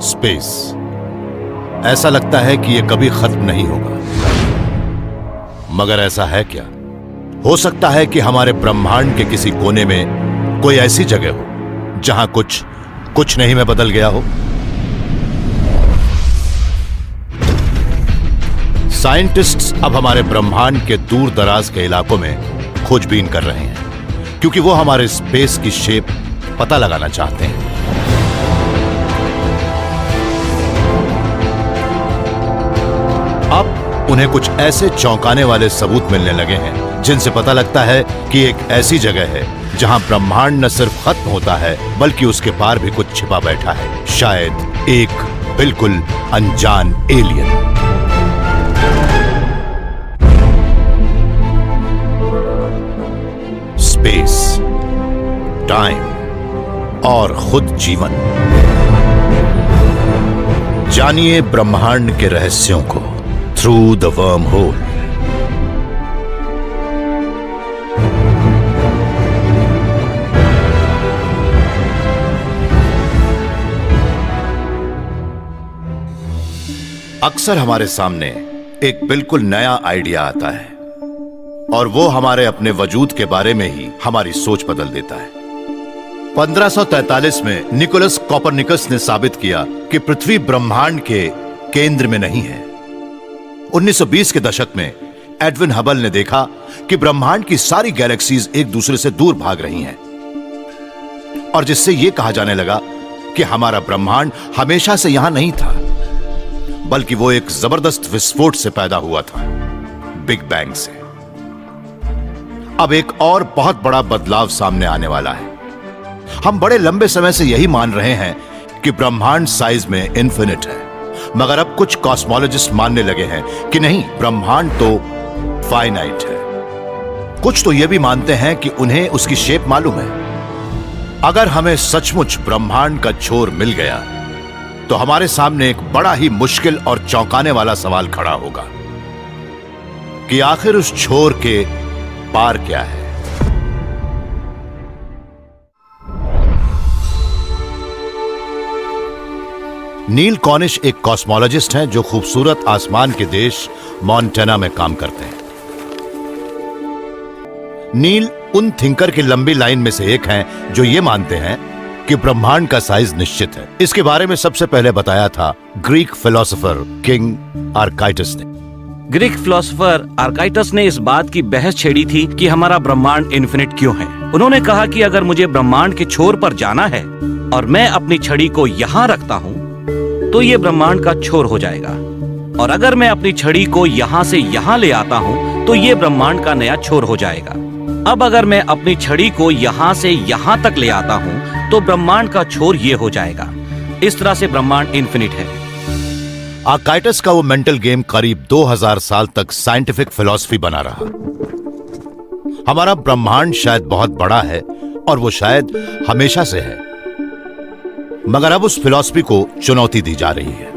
Space. ऐसा लगता है कि यह कभी खत्म नहीं होगा, मगर ऐसा है क्या? हो सकता है कि हमारे ब्रह्मांड के किसी कोने में कोई ऐसी जगह हो जहां कुछ नहीं में बदल गया हो। साइंटिस्ट्स अब हमारे ब्रह्मांड के दूर दराज के इलाकों में खोजबीन कर रहे हैं, क्योंकि वो हमारे स्पेस की शेप पता लगाना चाहते हैं। अब उन्हें कुछ ऐसे चौंकाने वाले सबूत मिलने लगे हैं जिनसे पता लगता है कि एक ऐसी जगह है जहां ब्रह्मांड न सिर्फ खत्म होता है बल्कि उसके पार भी कुछ छिपा बैठा है, शायद एक बिल्कुल अनजान एलियन। स्पेस, टाइम और खुद जीवन। जानिए ब्रह्मांड के रहस्यों को थ्रू द वर्म होल। अक्सर हमारे सामने एक बिल्कुल नया आइडिया आता है और वो हमारे अपने वजूद के बारे में ही हमारी सोच बदल देता है। 1543 में निकोलस कोपरनिकस ने साबित किया कि पृथ्वी ब्रह्मांड के केंद्र में नहीं है। 1920 के दशक में एडविन हबल ने देखा कि ब्रह्मांड की सारी गैलेक्सीज एक दूसरे से दूर भाग रही हैं, और जिससे यह कहा जाने लगा कि हमारा ब्रह्मांड हमेशा से यहां नहीं था, बल्कि वो एक जबरदस्त विस्फोट से पैदा हुआ था, बिग बैंग से। अब एक और बहुत बड़ा बदलाव सामने आने वाला है। हम बड़े लंबे समय से यही मान रहे हैं कि ब्रह्मांड साइज में इन्फिनिट है, मगर अब कुछ कॉस्मोलॉजिस्ट मानने लगे हैं कि नहीं, ब्रह्मांड तो फाइनाइट है। कुछ तो यह भी मानते हैं कि उन्हें उसकी शेप मालूम है। अगर हमें सचमुच ब्रह्मांड का छोर मिल गया तो हमारे सामने एक बड़ा ही मुश्किल और चौंकाने वाला सवाल खड़ा होगा कि आखिर उस छोर के पार क्या है। नील कॉनिश एक कॉस्मोलॉजिस्ट हैं जो खूबसूरत आसमान के देश मॉन्टाना में काम करते हैं। नील उन थिंकर की लंबी लाइन में से एक हैं जो ये मानते हैं कि ब्रह्मांड का साइज निश्चित है। इसके बारे में सबसे पहले बताया था ग्रीक फिलोसोफर किंग आर्काइटस ने। ग्रीक फिलोसोफर आर्काइटस ने इस बात की बहस छेड़ी थी कि हमारा ब्रह्मांड इन्फिनिट क्यों है। उन्होंने कहा कि अगर मुझे ब्रह्मांड के छोर पर जाना है और मैं अपनी छड़ी को यहाँ रखता हूँ तो ये ब्रह्मांड का छोर हो जाएगा, और अगर मैं अपनी छड़ी को यहाँ से यहाँ ले आता हूँ तो ये ब्रह्मांड का नया छोर हो जाएगा। अब अगर मैं अपनी छड़ी को यहाँ से यहाँ तक ले आता हूँ तो ब्रह्मांड का छोर ये हो जाएगा। इस तरह से ब्रह्मांड इन्फिनिट है। आर्काइटस का वो मेंटल गेम करीब 2000 साल तक साइंटिफिक फिलॉसफी बना रहा। हमारा ब्रह्मांड शायद बहुत बड़ा है और वो शायद हमेशा से है, मगर अब उस फिलॉसफी को चुनौती दी जा रही है।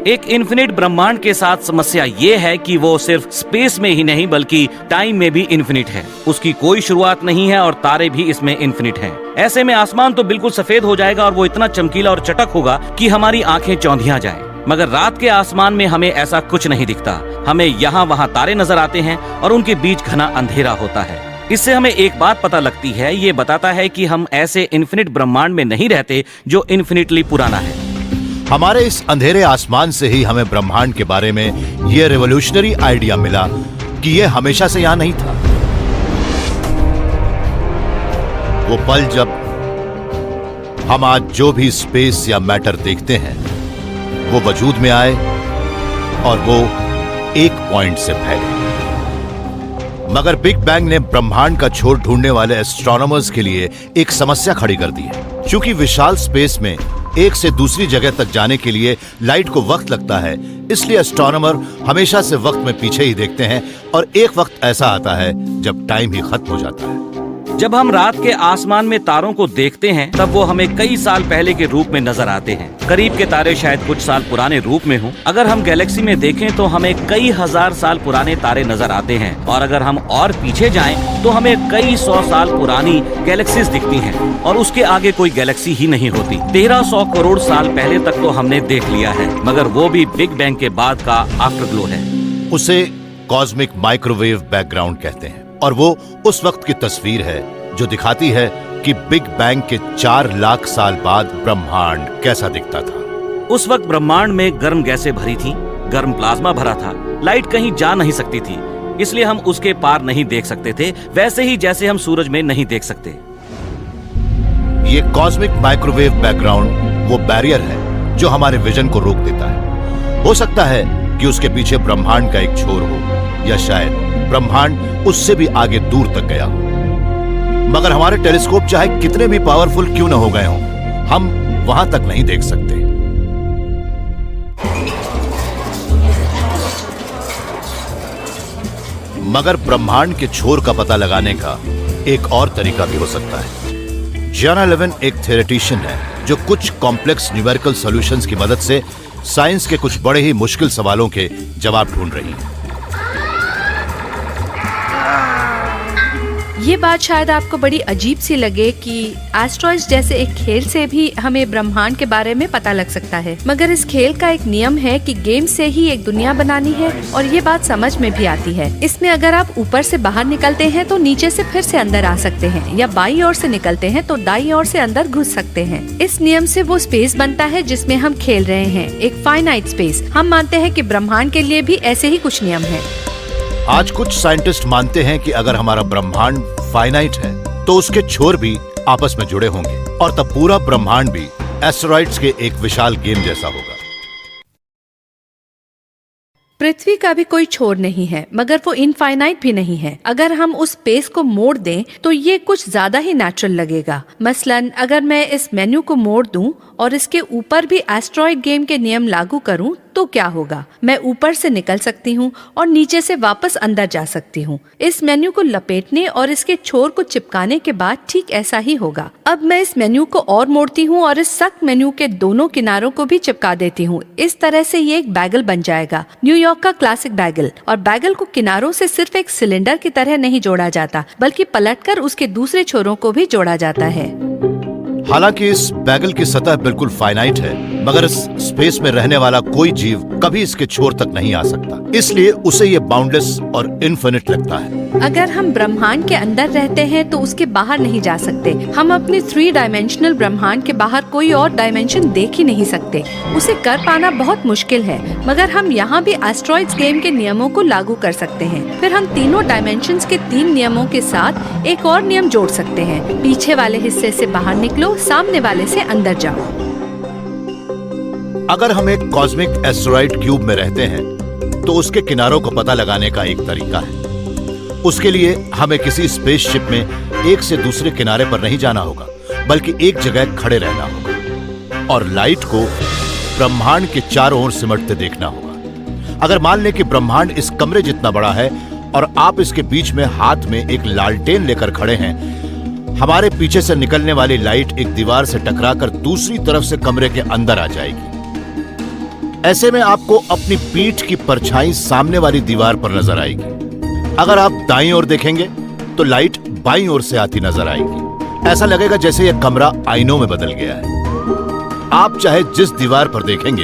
एक इन्फिनिट ब्रह्मांड के साथ समस्या ये है कि वो सिर्फ स्पेस में ही नहीं बल्कि टाइम में भी इन्फिनिट है। उसकी कोई शुरुआत नहीं है और तारे भी इसमें इन्फिनिट हैं। ऐसे में आसमान तो बिल्कुल सफेद हो जाएगा और वो इतना चमकीला और चटक होगा कि हमारी आंखें चौंधिया जाएं। मगर रात के आसमान में हमें ऐसा कुछ नहीं दिखता। हमें यहाँ वहाँ तारे नजर आते हैं और उनके बीच घना अंधेरा होता है। इससे हमें एक बात पता लगती है, ये बताता है कि हम ऐसे इन्फिनिट ब्रह्मांड में नहीं रहते जो इन्फिनिटली पुराना है। हमारे इस अंधेरे आसमान से ही हमें ब्रह्मांड के बारे में यह रेवोल्यूशनरी आइडिया मिला कि यह हमेशा से यहां नहीं था। वो पल जब हम आज जो भी स्पेस या मैटर देखते हैं वो वजूद में आए और वो एक पॉइंट से फैले। मगर बिग बैंग ने ब्रह्मांड का छोर ढूंढने वाले एस्ट्रोनॉमर्स के लिए एक समस्या खड़ी कर दी है। चूंकि विशाल स्पेस में एक से दूसरी जगह तक जाने के लिए लाइट को वक्त लगता है, इसलिए एस्ट्रोनॉमर हमेशा से वक्त में पीछे ही देखते हैं और एक वक्त ऐसा आता है जब टाइम ही खत्म हो जाता है। जब हम रात के आसमान में तारों को देखते हैं तब वो हमें कई साल पहले के रूप में नजर आते हैं। करीब के तारे शायद कुछ साल पुराने रूप में हों। अगर हम गैलेक्सी में देखें तो हमें कई हजार साल पुराने तारे नजर आते हैं, और अगर हम और पीछे जाएं तो हमें कई 100 साल पुरानी गैलेक्सीज दिखती हैं, और उसके आगे कोई गैलेक्सी ही नहीं होती। 1300 करोड़ साल पहले तक तो हमने देख लिया है, मगर वो भी बिग बैंग के बाद का आफ्टरग्लो है। उसे कॉस्मिक माइक्रोवेव बैकग्राउंड कहते हैं, और वो उस वक्त की तस्वीर है जो दिखाती है कि बिग बैंग के 4 लाख साल बाद ब्रह्मांड कैसा दिखता था। उस वक्त ब्रह्मांड में गर्म गैसें भरी थी, गर्म प्लाज्मा भरा था, लाइट कहीं जा नहीं सकती थी, इसलिए हम उसके पार नहीं देख सकते थे, वैसे ही जैसे हम सूरज में नहीं देख सकते। ये कॉस्मिक माइक्रोवेव बैकग्राउंड वो बैरियर है जो हमारे विजन को रोक देता है। हो सकता है कि उसके पीछे ब्रह्मांड का एक छोर हो, या शायद ब्रह्मांड उससे भी आगे दूर तक गया हो। मगर हमारे टेलीस्कोप चाहे कितने भी पावरफुल क्यों न हो गए हों, हम वहां तक नहीं देख सकते। मगर ब्रह्मांड के छोर का पता लगाने का एक और तरीका भी हो सकता है। जियाना लेविन एक थ्योरेटिशियन है जो कुछ कॉम्प्लेक्स न्यूमेरिकल सॉल्यूशंस की मदद से साइंस के कुछ बड़े ही मुश्किल सवालों के जवाब ढूंढ रही है। ये बात शायद आपको बड़ी अजीब सी लगे कि एस्ट्रॉइड्स जैसे एक खेल से भी हमें ब्रह्मांड के बारे में पता लग सकता है, मगर इस खेल का एक नियम है कि गेम से ही एक दुनिया बनानी है, और ये बात समझ में भी आती है। इसमें अगर आप ऊपर से बाहर निकलते हैं तो नीचे से फिर से अंदर आ सकते हैं, या बाईं ओर से निकलते हैं तो दाईं ओर से अंदर घुस सकते हैं। इस नियम से वो स्पेस बनता है जिसमें हम खेल रहे हैं, एक फाइनाइट स्पेस। हम मानते हैं कि ब्रह्मांड के लिए भी ऐसे ही कुछ नियम है। आज कुछ साइंटिस्ट मानते हैं कि अगर हमारा ब्रह्मांड फाइनाइट है तो उसके छोर भी आपस में जुड़े होंगे, और तब पूरा ब्रह्मांड भी एस्टेरॉइड्स के एक विशाल गेम जैसा होगा। पृथ्वी का भी कोई छोर नहीं है, मगर वो इनफाइनाइट भी नहीं है। अगर हम उस स्पेस को मोड़ दें तो ये कुछ ज्यादा ही नेचुरल लगेगा। मसलन अगर मैं इस मेन्यू को मोड़ दूं और इसके ऊपर भी एस्ट्रॉइड गेम के नियम लागू करूं तो क्या होगा? मैं ऊपर से निकल सकती हूं और नीचे से वापस अंदर जा सकती हूं। इस मेन्यू को लपेटने और इसके छोर को चिपकाने के बाद ठीक ऐसा ही होगा। अब मैं इस मेन्यू को और मोड़ती हूं और इस सख्त मेन्यू के दोनों किनारों को भी चिपका देती हूं। इस तरह से ये एक बैगल बन जाएगा, न्यूयॉर्क का क्लासिक बैगल। और बैगल को किनारों से सिर्फ एक सिलेंडर की तरह नहीं जोड़ा जाता, बल्कि पलटकर उसके दूसरे छोरों को भी जोड़ा जाता है। हालांकि इस बैगल की सतह बिल्कुल फाइनाइट है, मगर इस स्पेस में रहने वाला कोई जीव कभी इसके छोर तक नहीं आ सकता, इसलिए उसे ये बाउंडलेस और इनफिनिट लगता है। अगर हम ब्रह्मांड के अंदर रहते हैं तो उसके बाहर नहीं जा सकते। हम अपने 3 डायमेंशनल ब्रह्मांड के बाहर कोई और डायमेंशन देख ही नहीं सकते। उसे कर पाना बहुत मुश्किल है, मगर हम यहाँ भी एस्ट्रॉइड्स गेम के नियमों को लागू कर सकते हैं। फिर हम तीनों डायमेंशंस के 3 नियमों के साथ एक और नियम जोड़ सकते हैं। पीछे वाले हिस्से से बाहर निकलो, सामने वाले से अंदर जाओ। अगर हम एक कॉस्मिक एस्टेरॉइड क्यूब में रहते हैं तो उसके किनारों को पता लगाने का एक तरीका है। उसके लिए हमें किसी स्पेसशिप में एक से दूसरे किनारे पर नहीं जाना होगा, बल्कि एक जगह खड़े रहना होगा और लाइट को ब्रह्मांड के चारों ओर सिमटते देखना होगा। अगर मान लें कि ब्रह्मांड इस कमरे जितना बड़ा है और आप इसके बीच में हाथ में एक लालटेन लेकर खड़े हैं, हमारे पीछे से निकलने वाली लाइट एक दीवार से टकराकर दूसरी तरफ से कमरे के अंदर आ जाएगी। ऐसे में आपको अपनी पीठ की परछाई सामने वाली दीवार पर नजर आएगी। अगर आप दाईं ओर देखेंगे तो लाइट बाईं ओर से आती नजर आएगी। ऐसा लगेगा जैसे यह कमरा आईनों में बदल गया है। आप चाहे जिस दीवार पर देखेंगे,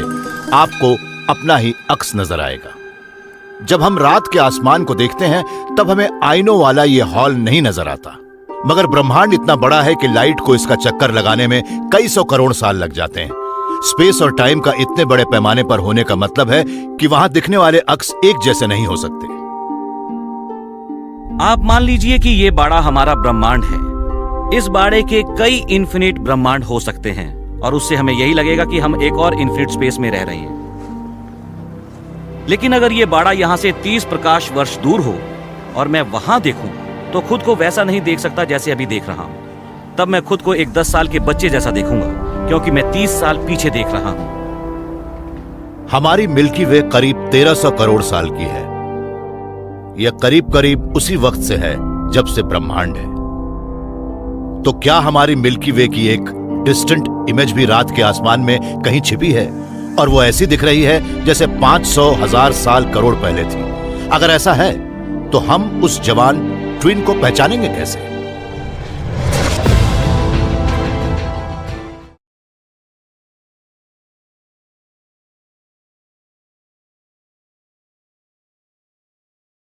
आपको अपना ही अक्स नजर आएगा। जब हम रात के आसमान को देखते हैं तब हमें आईनों वाला यह हॉल नहीं नजर आता, मगर ब्रह्मांड इतना बड़ा है कि लाइट को इसका चक्कर लगाने में कई 100 करोड़ साल लग जाते हैं। स्पेस और टाइम का इतने बड़े पैमाने पर होने का मतलब है कि वहां दिखने वाले अक्स एक जैसे नहीं हो सकते। आप मान लीजिए कि ये बाड़ा हमारा ब्रह्मांड है। इस बाड़े के कई इन्फिनिट ब्रह्मांड हो सकते हैं, और उससे हमें यही लगेगा कि हम एक और इन्फिनिट स्पेस में रह रहे हैं। लेकिन अगर ये बाड़ा यहां से 30 प्रकाश वर्ष दूर हो और मैं वहां देखूं तो खुद को वैसा नहीं देख सकता जैसे अभी देख रहा हूं। तब मैं खुद को एक 10 साल के बच्चे जैसा देखूंगा, क्योंकि मैं 30 साल पीछे देख रहा हूं। हमारी मिल्की वे करीब 1300 करोड़ साल की है। यह करीब करीब उसी वक्त से है जब से ब्रह्मांड है। तो क्या हमारी मिल्की वे की एक डिस्टेंट इमेज भी रात के आसमान में कहीं छिपी है और वो ऐसी दिख रही है जैसे 500,000 साल करोड़ पहले थी? अगर ऐसा है तो हम उस जवान ट्विन को पहचानेंगे कैसे?